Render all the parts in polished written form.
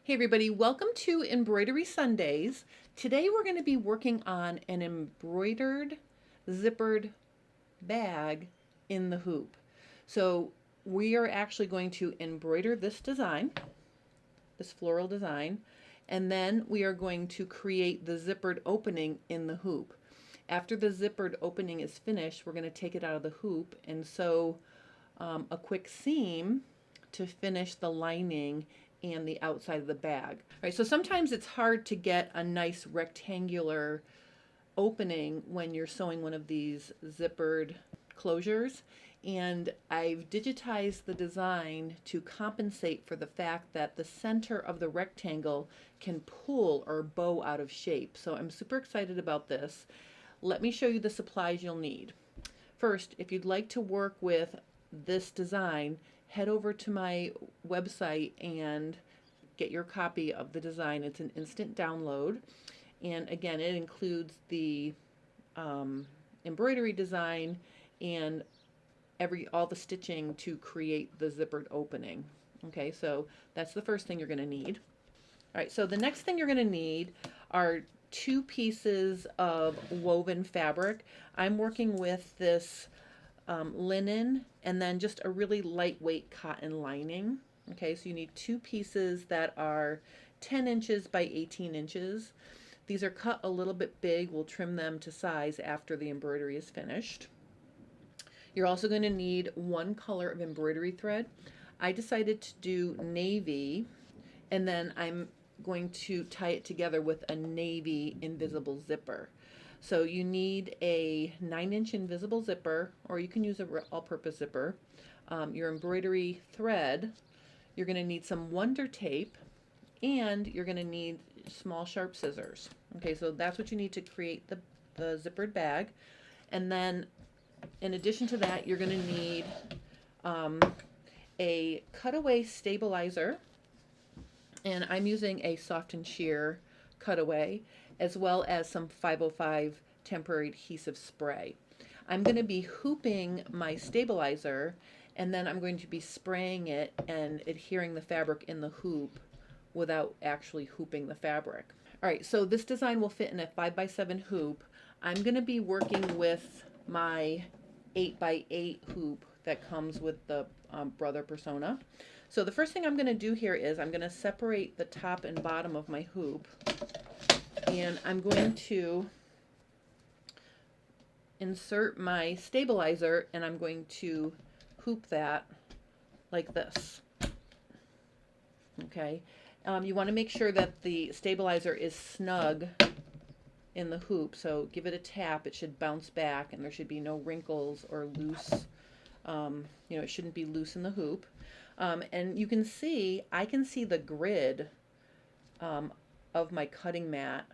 Hey everybody, welcome to Embroidery Sundays. Today we're going to be working on an embroidered zippered bag in the hoop. So we are actually going to embroider this design, this floral design, and then we are going to create the zippered opening in the hoop. After the zippered opening is finished, we're going to take it out of the hoop and sew a quick seam to finish the lining and the outside of the bag. All right, so sometimes it's hard to get a nice rectangular opening when you're sewing one of these zippered closures, and I've digitized the design to compensate for the fact that the center of the rectangle can pull or bow out of shape. So I'm super excited about this. Let me show you the supplies you'll need. First, if you'd like to work with this design, head over to my website and get your copy of the design. It's an instant download, and again it includes the embroidery design and all the stitching to create the zippered opening. Okay, so that's the first thing you're going to need. All right, so the next thing you're going to need are 2 pieces of woven fabric. I'm working with this linen and then just a really lightweight cotton lining. Okay, so you need 2 pieces that are 10 inches by 18 inches. These are cut a little bit big. We'll trim them to size after the embroidery is finished. You're also going to need 1 color of embroidery thread. I decided to do navy, and then I'm going to tie it together with a navy invisible zipper. So you need a 9-inch invisible zipper, or you can use an all-purpose zipper. Your embroidery thread, you're going to need some Wonder Tape, and you're going to need small sharp scissors. Okay, so that's what you need to create the zippered bag. And then in addition to that, you're going to need a cutaway stabilizer, and I'm using a soft and sheer cutaway, as well as some 505 temporary adhesive spray. I'm going to be hooping my stabilizer, and then I'm going to be spraying it and adhering the fabric in the hoop without actually hooping the fabric. All right, so this design will fit in a 5x7 hoop. I'm going to be working with my 8x8 hoop that comes with the Brother Persona. So the first thing I'm going to do here is I'm going to separate the top and bottom of my hoop, and I'm going to insert my stabilizer, and I'm going to hoop that like this. Okay, you want to make sure that the stabilizer is snug in the hoop, so give it a tap. It should bounce back, and there should be no wrinkles or loose, it shouldn't be loose in the hoop. And you can see, I can see the grid of my cutting mat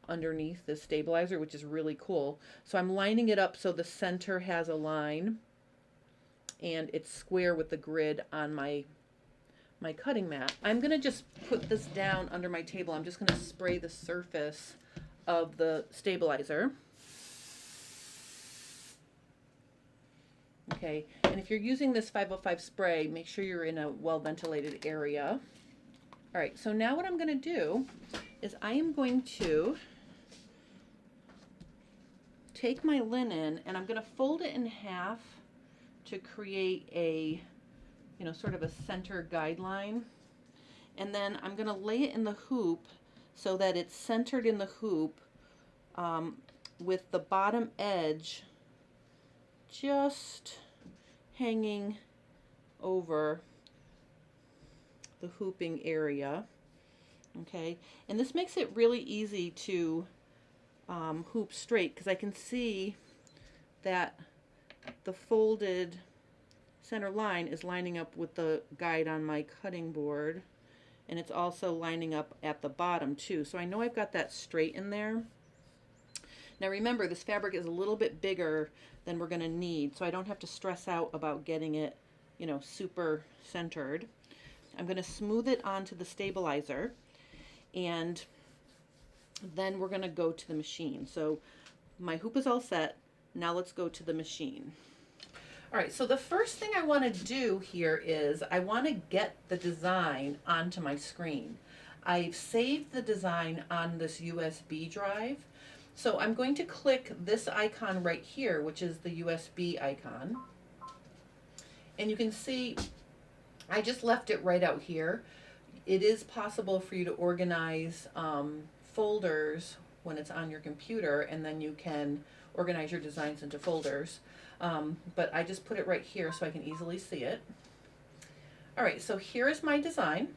underneath the stabilizer, which is really cool. So I'm lining it up so the center has a line and it's square with the grid on my cutting mat. I'm going to just put this down under my table. I'm just going to spray the surface of the stabilizer. Okay, and if you're using this 505 spray, make sure you're in a well-ventilated area. All right, so now what I'm going to do is I am going to take my linen and I'm going to fold it in half to create a, sort of a center guideline. And then I'm going to lay it in the hoop so that it's centered in the hoop with the bottom edge just hanging over the hooping area. Okay, and this makes it really easy to hoop straight, because I can see that the folded center line is lining up with the guide on my cutting board, and it's also lining up at the bottom too, so I know I've got that straight in there. Now remember, this fabric is a little bit bigger than we're going to need, so I don't have to stress out about getting it, super centered. I'm going to smooth it onto the stabilizer, and then we're going to go to the machine. So my hoop is all set. Now let's go to the machine. All right, so the first thing I want to do here is I want to get the design onto my screen. I've saved the design on this USB drive. So I'm going to click this icon right here, which is the USB icon. And you can see I just left it right out here. It is possible for you to organize folders when it's on your computer, and then you can organize your designs into folders. But I just put it right here so I can easily see it. All right, so here is my design.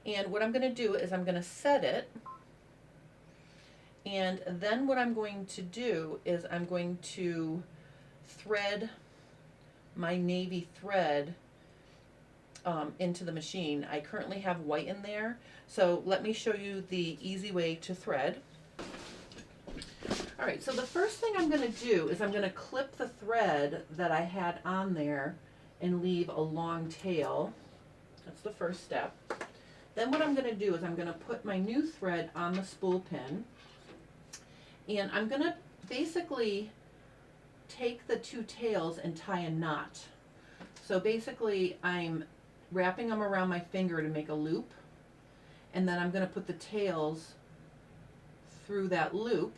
And what I'm going to do is I'm going to set it. And then what I'm going to do is I'm going to thread my navy thread into the machine. I currently have white in there, so let me show you the easy way to thread. All right, so the first thing I'm going to do is I'm going to clip the thread that I had on there and leave a long tail. That's the first step. Then what I'm going to do is I'm going to put my new thread on the spool pin, and I'm going to basically take the two tails and tie a knot. So basically I'm wrapping them around my finger to make a loop, and then I'm going to put the tails through that loop,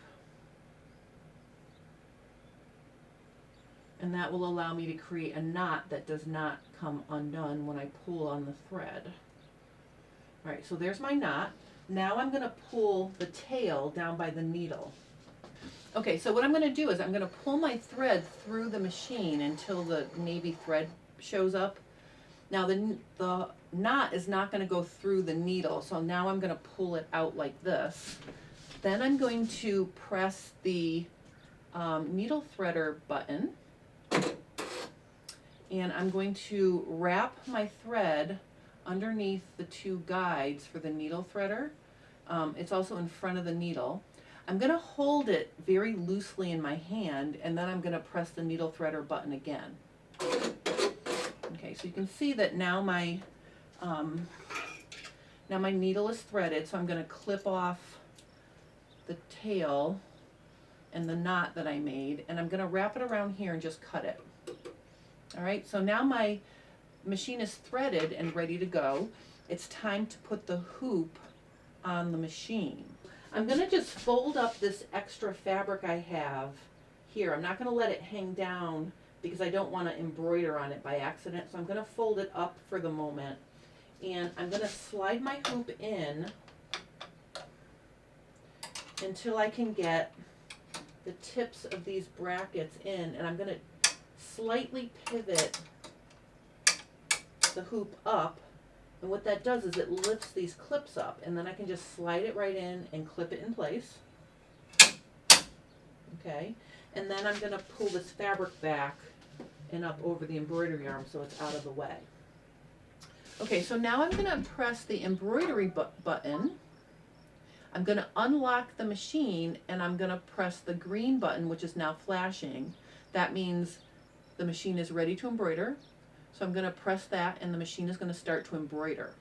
and that will allow me to create a knot that does not come undone when I pull on the thread. All right, so there's my knot. Now I'm going to pull the tail down by the needle. Okay, so what I'm going to do is I'm going to pull my thread through the machine until the navy thread shows up. Now the knot is not going to go through the needle, so now I'm going to pull it out like this. Then I'm going to press the needle threader button, and I'm going to wrap my thread underneath the two guides for the needle threader. It's also in front of the needle. I'm going to hold it very loosely in my hand, and then I'm going to press the needle threader button again. Okay, so you can see that now my needle is threaded, so I'm going to clip off the tail and the knot that I made, and I'm going to wrap it around here and just cut it. All right, so now my machine is threaded and ready to go. It's time to put the hoop on the machine. I'm going to just fold up this extra fabric I have here. I'm not going to let it hang down because I don't want to embroider on it by accident. So I'm going to fold it up for the moment, and I'm going to slide my hoop in until I can get the tips of these brackets in, and I'm going to slightly pivot the hoop up. And what that does is it lifts these clips up, and then I can just slide it right in and clip it in place. Okay, and then I'm going to pull this fabric back and up over the embroidery arm so it's out of the way. Okay, so now I'm going to press the embroidery button. I'm going to unlock the machine, and I'm going to press the green button, which is now flashing. That means the machine is ready to embroider. So I'm going to press that, and the machine is going to start to embroider.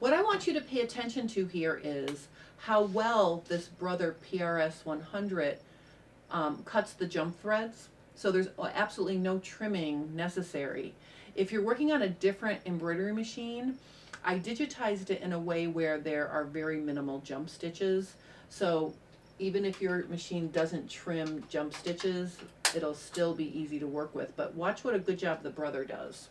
What I want you to pay attention to here is how well this Brother PRS 100 cuts the jump threads. So there's absolutely no trimming necessary. If you're working on a different embroidery machine, I digitized it in a way where there are very minimal jump stitches. So even if your machine doesn't trim jump stitches, it'll still be easy to work with. But watch what a good job the Brother does.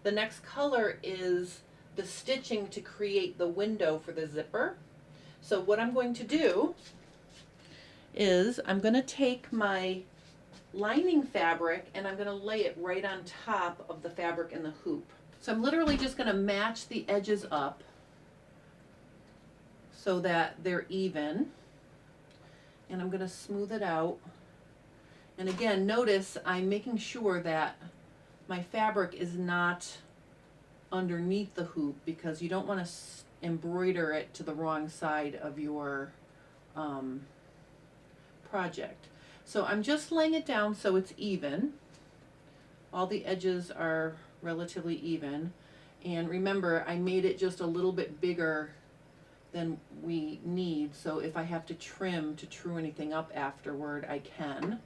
The next color is the stitching to create the window for the zipper. So what I'm going to do is I'm going to take my lining fabric and I'm going to lay it right on top of the fabric in the hoop. So I'm literally just going to match the edges up so that they're even, and I'm going to smooth it out. And again, notice I'm making sure that my fabric is not underneath the hoop, because you don't want to embroider it to the wrong side of your project. So I'm just laying it down so it's even. All the edges are relatively even. And remember, I made it just a little bit bigger than we need, so if I have to trim to true anything up afterward, I can.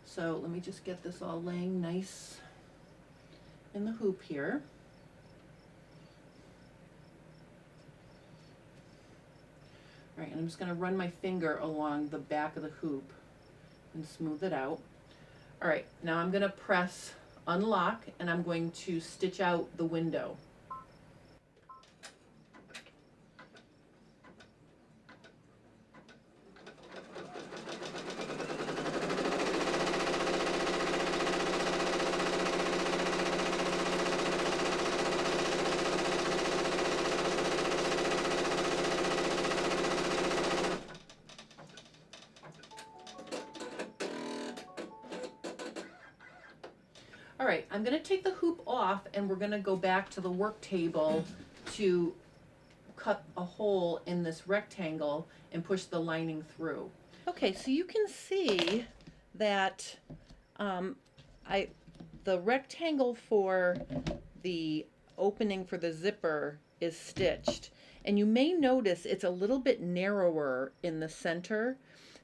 So let me just get this all laying nice in the hoop here. All right, and I'm just going to run my finger along the back of the hoop and smooth it out. All right, now I'm going to press unlock and I'm going to stitch out the window. All right, I'm going to take the hoop off and we're going to go back to the work table to cut a hole in this rectangle and push the lining through. Okay, so you can see that the rectangle for the opening for the zipper is stitched, and you may notice it's a little bit narrower in the center.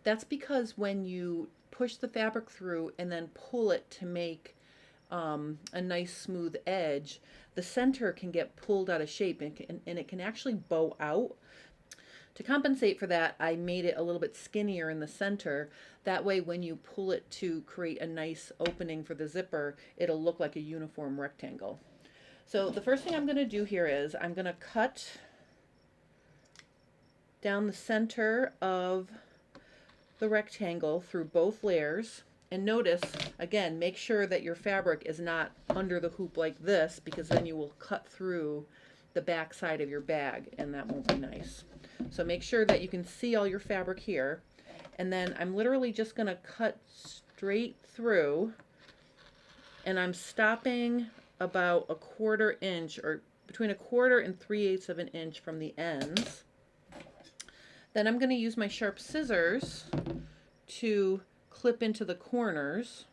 That's because when you push the fabric through and then pull it to make a nice smooth edge, the center can get pulled out of shape and it can actually bow out. To compensate for that, I made it a little bit skinnier in the center. That way when you pull it to create a nice opening for the zipper, it'll look like a uniform rectangle. So the first thing I'm going to do here is I'm going to cut down the center of the rectangle through both layers. And notice, again, make sure that your fabric is not under the hoop like this, because then you will cut through the back side of your bag and that won't be nice. So make sure that you can see all your fabric here. And then I'm literally just going to cut straight through, and I'm stopping about a 1/4 inch, or between a 1/4 and 3/8 of an inch from the ends. Then I'm going to use my sharp scissors to clip into the corners.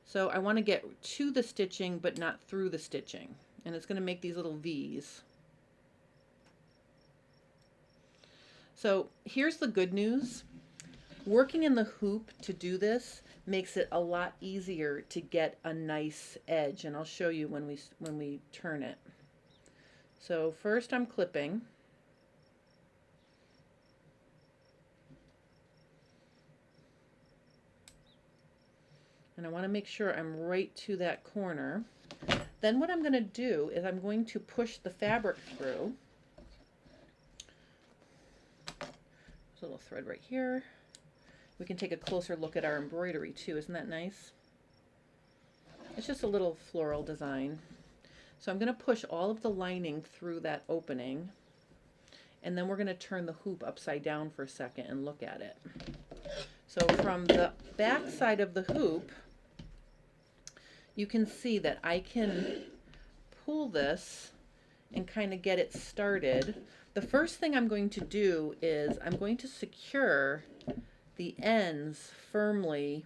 So I want to get to the stitching but not through the stitching, and it's going to make these little V's. So here's the good news. Working in the hoop to do this makes it a lot easier to get a nice edge, and I'll show you when we turn it. So first I'm clipping. And I want to make sure I'm right to that corner. Then what I'm going to do is I'm going to push the fabric through. There's a little thread right here. We can take a closer look at our embroidery too. Isn't that nice? It's just a little floral design. So I'm going to push all of the lining through that opening, and then we're going to turn the hoop upside down for a second and look at it. So from the back side of the hoop, you can see that I can pull this and kind of get it started. The first thing I'm going to do is I'm going to secure the ends firmly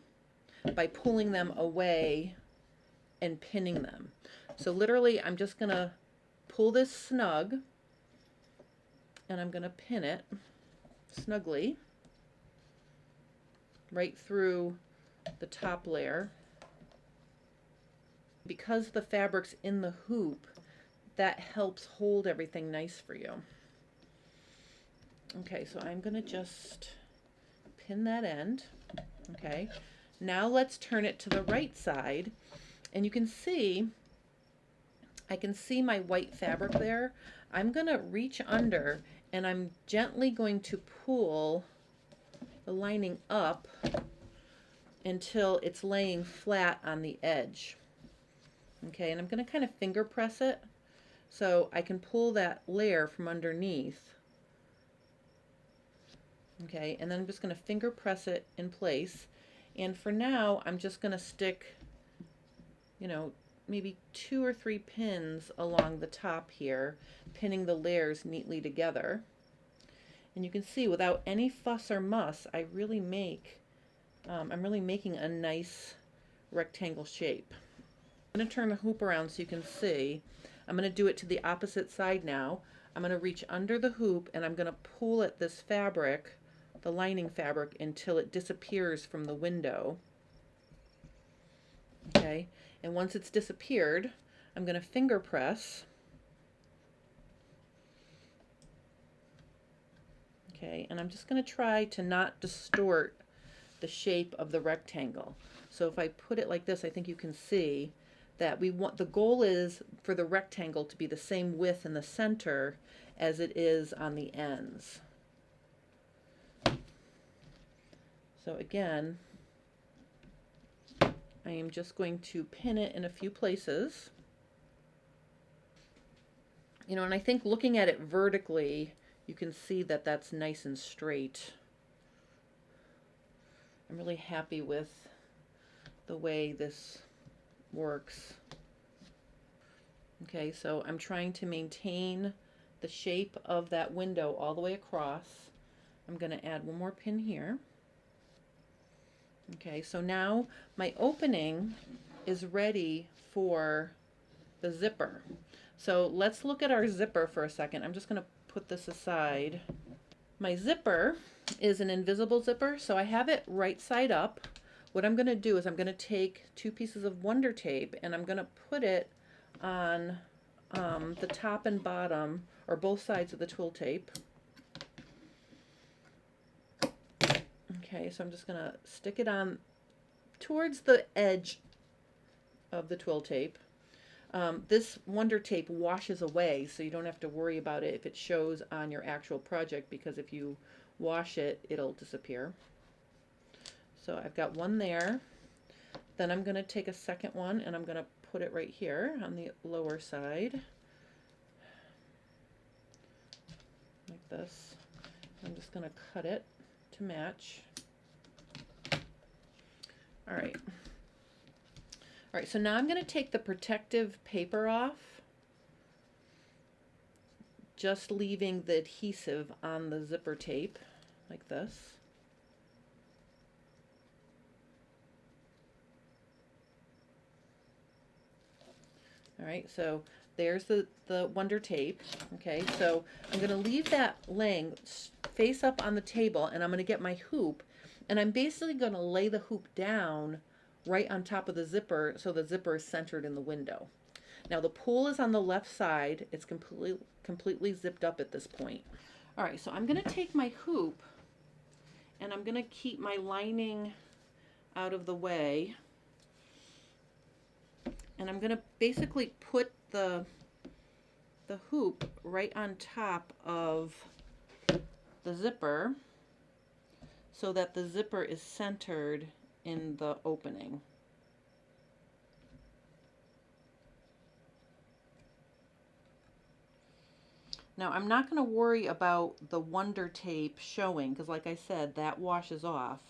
by pulling them away and pinning them. So literally I'm just going to pull this snug and I'm going to pin it snugly right through the top layer. Because the fabric's in the hoop, that helps hold everything nice for you. Okay, so I'm going to just pin that end. Okay, now let's turn it to the right side, And you can see, I can see my white fabric there. I'm going to reach under and I'm gently going to pull the lining up until it's laying flat on the edge. Okay, and I'm going to kind of finger press it so I can pull that layer from underneath. Okay, and then I'm just going to finger press it in place. And for now, I'm just going to stick, you know, maybe 2 or 3 pins along the top here, pinning the layers neatly together. And you can see without any fuss or muss, I really make, I'm really making a nice rectangle shape. I'm going to turn the hoop around so you can see. I'm going to do it to the opposite side now. I'm going to reach under the hoop and I'm going to pull at this fabric, the lining fabric, until it disappears from the window. Okay, and once it's disappeared, I'm going to finger press. Okay, and I'm just going to try to not distort the shape of the rectangle. So if I put it like this, I think you can see that we want, the goal is for the rectangle to be the same width in the center as it is on the ends. So again, I am just going to pin it in a few places. You know, and I think looking at it vertically, you can see that that's nice and straight. I'm really happy with the way this works. Okay, so I'm trying to maintain the shape of that window all the way across. I'm going to add one more pin here. Okay, so now my opening is ready for the zipper. So let's look at our zipper for a second. I'm just going to put this aside. My zipper is an invisible zipper, so I have it right side up. What I'm going to do is I'm going to take 2 pieces of Wonder Tape and I'm going to put it on the top and bottom, or both sides of the twill tape. Okay, so I'm just going to stick it on towards the edge of the twill tape. This Wonder Tape washes away, so you don't have to worry about it if it shows on your actual project, because if you wash it, it'll disappear. So I've got one there. Then I'm going to take a second one and I'm going to put it right here on the lower side, like this. I'm just going to cut it to match. All right. All right, so now I'm going to take the protective paper off, just leaving the adhesive on the zipper tape, like this. All right, so there's the Wonder Tape. Okay, so I'm going to leave that laying face up on the table, and I'm going to get my hoop, and I'm basically going to lay the hoop down right on top of the zipper so the zipper is centered in the window. Now the pull is on the left side. It's completely zipped up at this point. All right, so I'm going to take my hoop and I'm going to keep my lining out of the way. And I'm going to basically put the hoop right on top of the zipper so that the zipper is centered in the opening. Now I'm not going to worry about the Wonder Tape showing, because like I said, that washes off,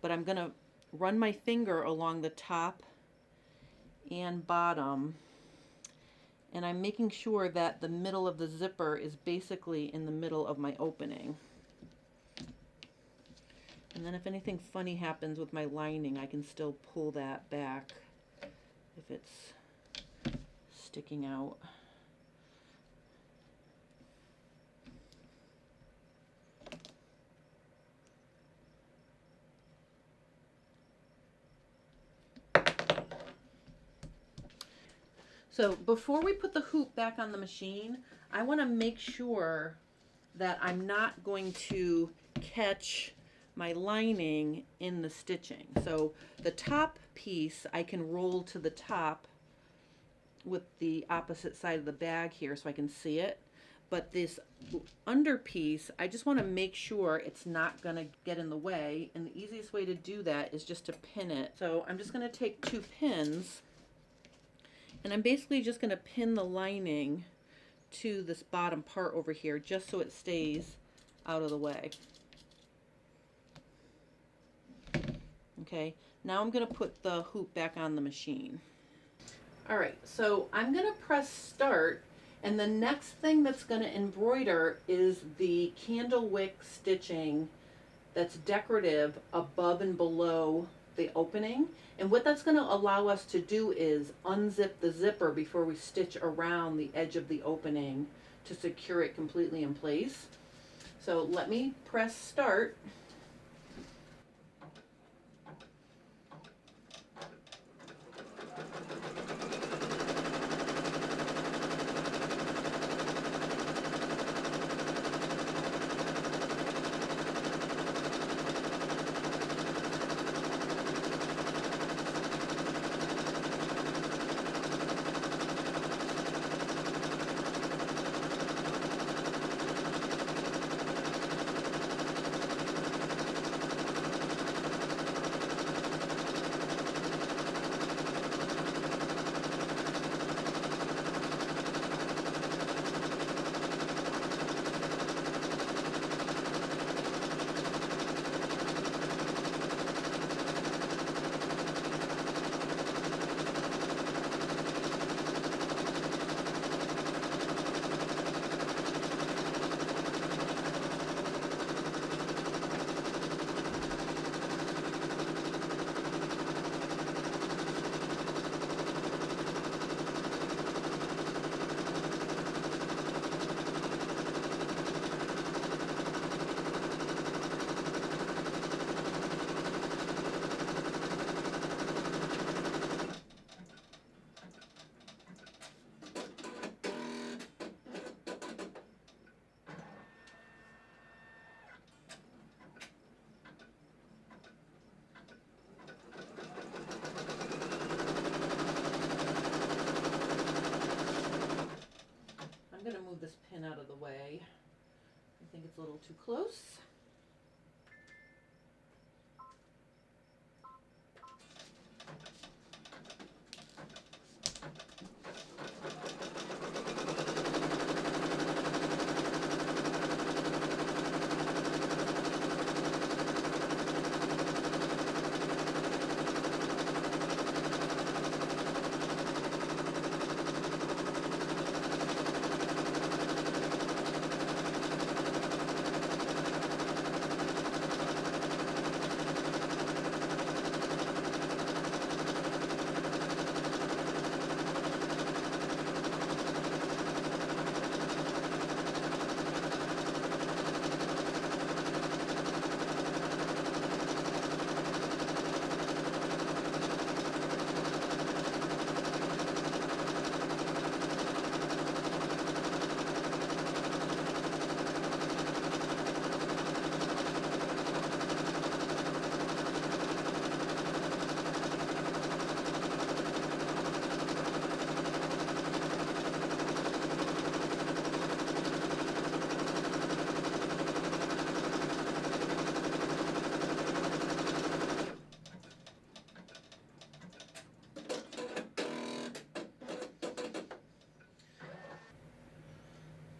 but I'm going to run my finger along the top and bottom, and I'm making sure that the middle of the zipper is basically in the middle of my opening. And then if anything funny happens with my lining, I can still pull that back if it's sticking out. So before we put the hoop back on the machine, I want to make sure that I'm not going to catch my lining in the stitching. So the top piece I can roll to the top with the opposite side of the bag here so I can see it. But this under piece, I just want to make sure it's not going to get in the way. And the easiest way to do that is just to pin it. So I'm just going to take 2 pins, and I'm basically just going to pin the lining to this bottom part over here just so it stays out of the way. Okay, now I'm going to put the hoop back on the machine. All right, so I'm going to press start, and the next thing that's going to embroider is the candle wick stitching that's decorative above and below the opening. And what that's going to allow us to do is unzip the zipper before we stitch around the edge of the opening to secure it completely in place. So let me press start. I'm going to move this pin out of the way. I think it's a little too close.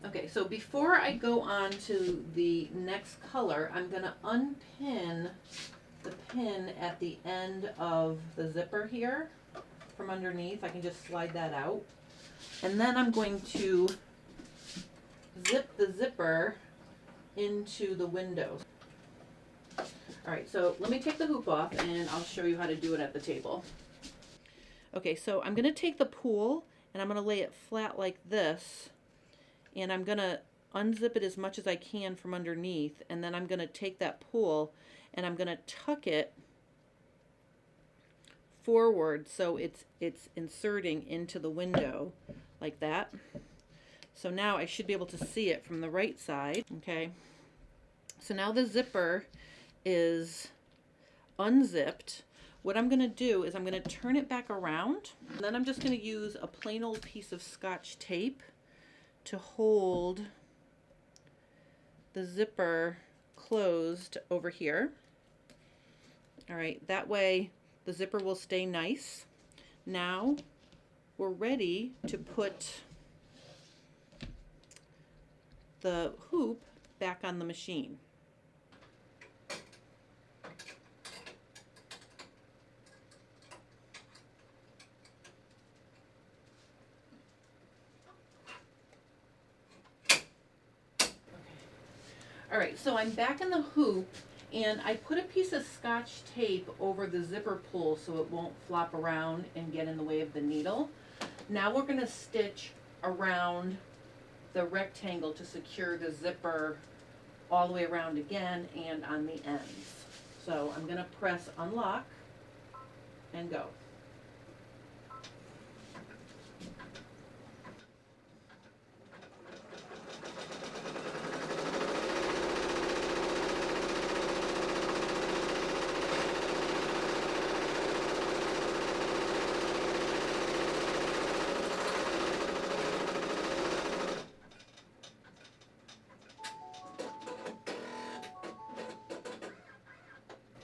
Okay, so before I go on to the next color, I'm going to unpin the pin at the end of the zipper here from underneath. I can just slide that out. And then I'm going to zip the zipper into the window. All right, so let me take the hoop off and I'll show you how to do it at the table. Okay, so I'm going to take the pool and I'm going to lay it flat like this. And I'm going to unzip it as much as I can from underneath, and then I'm going to take that pool and I'm going to tuck it forward so it's inserting into the window like that. So now I should be able to see it from the right side. Okay, so now the zipper is unzipped, what I'm going to do is I'm going to turn it back around, and then I'm just going to use a plain old piece of Scotch tape to hold the zipper closed over here. All right, that way the zipper will stay nice. Now we're ready to put the hoop back on the machine. All right, so I'm back in the hoop, and I put a piece of Scotch tape over the zipper pull so it won't flop around and get in the way of the needle. Now we're going to stitch around the rectangle to secure the zipper all the way around again and on the ends. So I'm going to press unlock and go.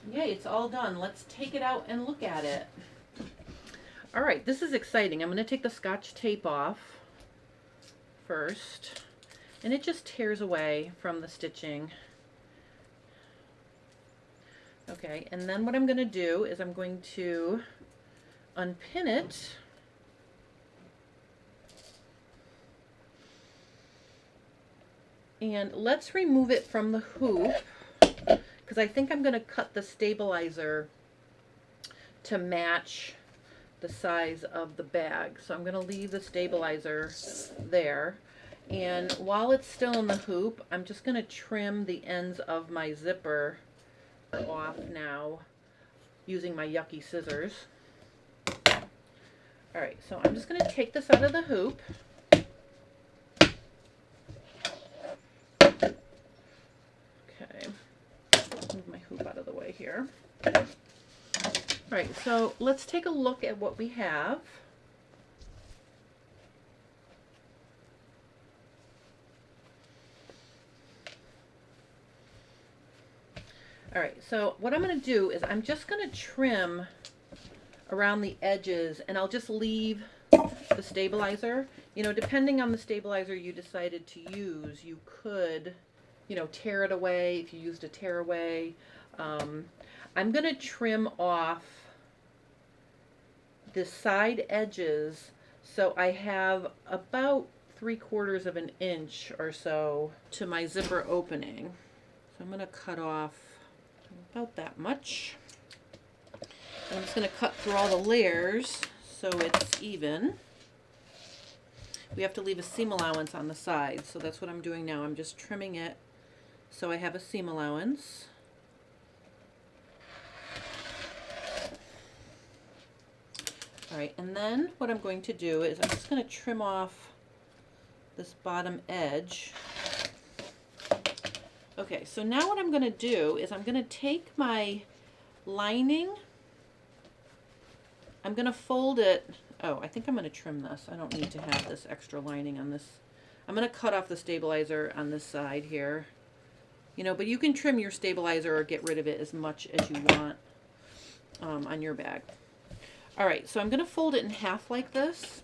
Yay, it's all done. Let's take it out and look at it. All right, this is exciting. I'm going to take the Scotch tape off first, and it just tears away from the stitching. Okay, and then what I'm going to do is I'm going to unpin it. And let's remove it from the hoop, because I think I'm going to cut the stabilizer to match the size of the bag. So I'm going to leave the stabilizer there. And while it's still in the hoop, I'm just going to trim the ends of my zipper off now using my yucky scissors. All right, so I'm just going to take this out of the hoop. Okay, move my hoop out of the way here. All right, so let's take a look at what we have. All right, so what I'm going to do is I'm just going to trim around the edges, and I'll just leave the stabilizer. You know, depending on the stabilizer you decided to use, you could, you know, tear it away if you used a tear away. I'm going to trim off the side edges so I have about 3/4 of an inch or so to my zipper opening. So I'm going to cut off about that much. And I'm just going to cut through all the layers so it's even. We have to leave a seam allowance on the side, so that's what I'm doing now. I'm just trimming it so I have a seam allowance. All right, and then what I'm going to do is I'm just going to trim off this bottom edge. Okay, so now what I'm going to do is I'm going to take my lining, I'm going to fold it. Oh, I think I'm going to trim this. I don't need to have this extra lining on this. I'm going to cut off the stabilizer on this side here. You know, but you can trim your stabilizer or get rid of it as much as you want on your bag. All right, so I'm going to fold it in half like this.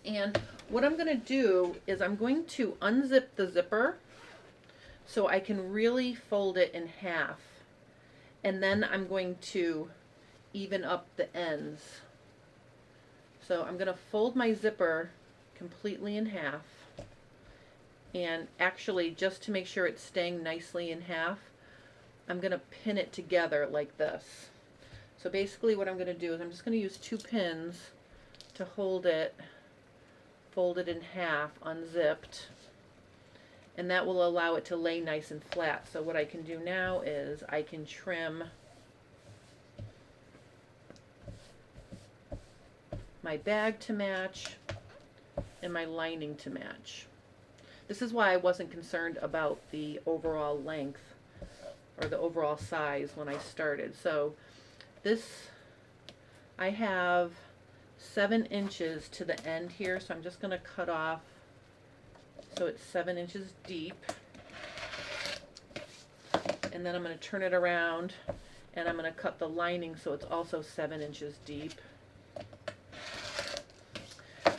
And what I'm going to do is I'm going to unzip the zipper so I can really fold it in half. And then I'm going to even up the ends. So I'm going to fold my zipper completely in half. And actually, just to make sure it's staying nicely in half, I'm going to pin it together like this. So basically what I'm going to do is I'm just going to use 2 pins to hold it, fold it in half, unzipped. And that will allow it to lay nice and flat. So what I can do now is I can trim my bag to match and my lining to match. This is why I wasn't concerned about the overall length or the overall size when I started. So this, I have 7 inches to the end here, so I'm just going to cut off so it's 7 inches deep. And then I'm going to turn it around and I'm going to cut the lining so it's also 7 inches deep.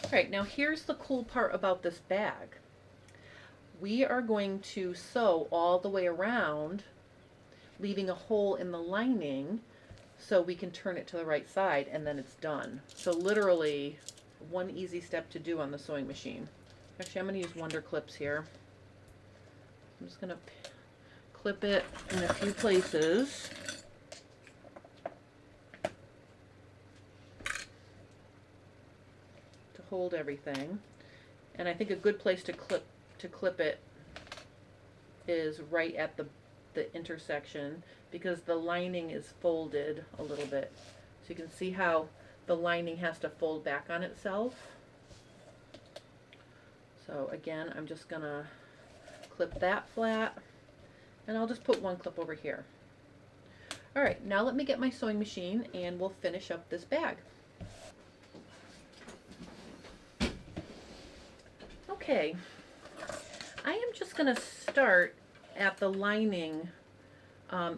Alright, now here's the cool part about this bag. We are going to sew all the way around, leaving a hole in the lining so we can turn it to the right side, and then it's done. So literally one easy step to do on the sewing machine. Actually, I'm going to use Wonder Clips here. I'm just going to clip it in a few places. To hold everything. And I think a good place to clip it is right at the intersection, because the lining is folded a little bit. So you can see how the lining has to fold back on itself. So again, I'm just gonna clip that flat, and I'll just put one clip over here. All right, now let me get my sewing machine and we'll finish up this bag. Okay, I am just gonna start at the lining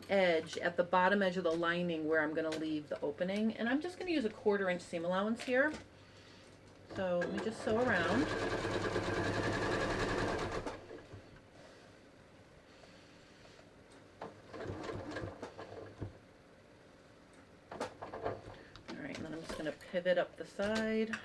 edge, at the bottom edge of the lining where I'm going to leave the opening, and I'm just going to use a 1/4 inch seam allowance here. So let me just sew around. Alright, and then I'm just going to pivot up the side.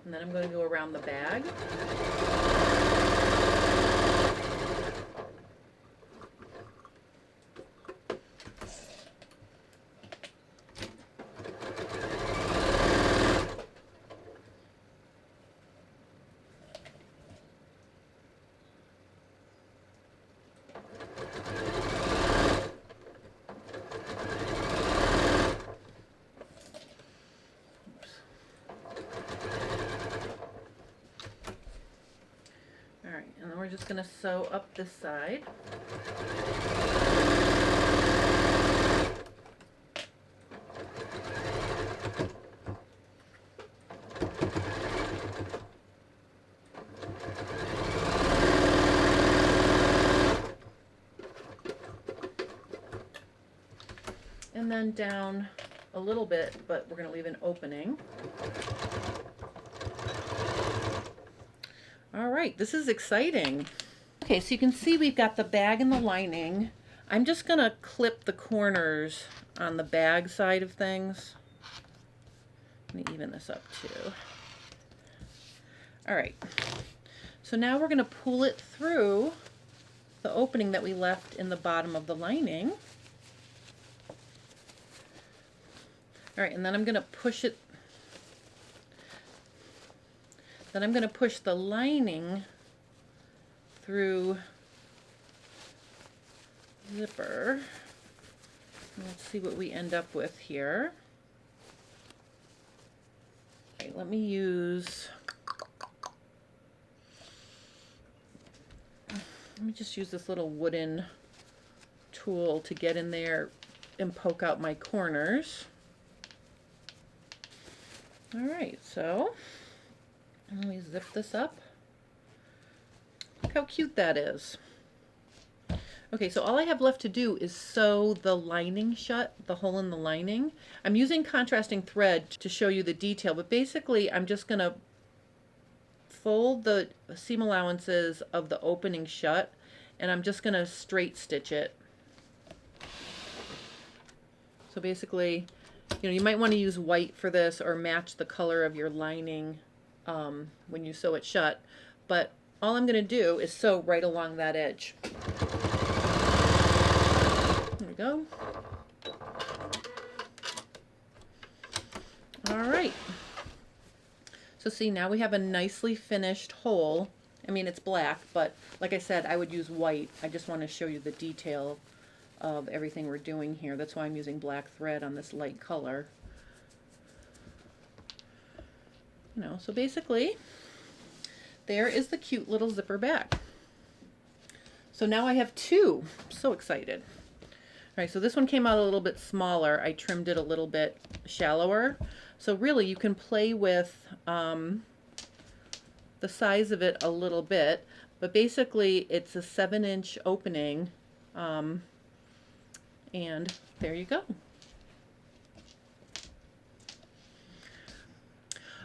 And then I'm going to go around the bag. We're just going to sew up this side. And then down a little bit, but we're going to leave an opening. All right, this is exciting. Okay, so you can see we've got the bag and the lining. I'm just gonna clip the corners on the bag side of things. Let me even this up too. All right, so now we're gonna pull it through the opening that we left in the bottom of the lining. All right, and then I'm gonna push it. Then I'm going to push the lining through zipper. Let's see what we end up with here. Okay, let me just use this little wooden tool to get in there and poke out my corners. All right, so let me zip this up. Look how cute that is. Okay, so all I have left to do is sew the lining shut, the hole in the lining. I'm using contrasting thread to show you the detail, but basically I'm just going to fold the seam allowances of the opening shut, and I'm just going to straight stitch it. So basically, you know, you might want to use white for this or match the color of your lining when you sew it shut, but all I'm going to do is sew right along that edge. There we go. All right. So see, now we have a nicely finished hole. I mean, it's black, but like I said, I would use white. I just want to show you the detail of everything we're doing here. That's why I'm using black thread on this light color. You know, so basically, there is the cute little zipper bag. So now I have two. I'm so excited. All right, so this one came out a little bit smaller. I trimmed it a little bit shallower. So really, you can play with the size of it a little bit, but basically it's a 7-inch opening, and there you go.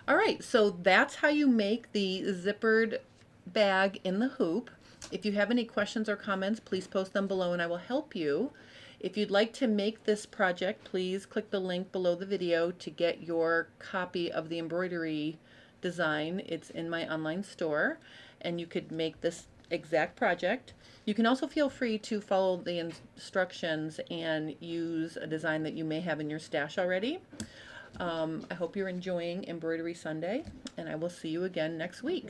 All right, so that's how you make the zippered bag in the hoop. If you have any questions or comments, please post them below and I will help you. If you'd like to make this project, please click the link below the video to get your copy of the embroidery design. It's in my online store, and you could make this exact project. You can also feel free to follow the instructions and use a design that you may have in your stash already. I hope you're enjoying Embroidery Sunday, and I will see you again next week.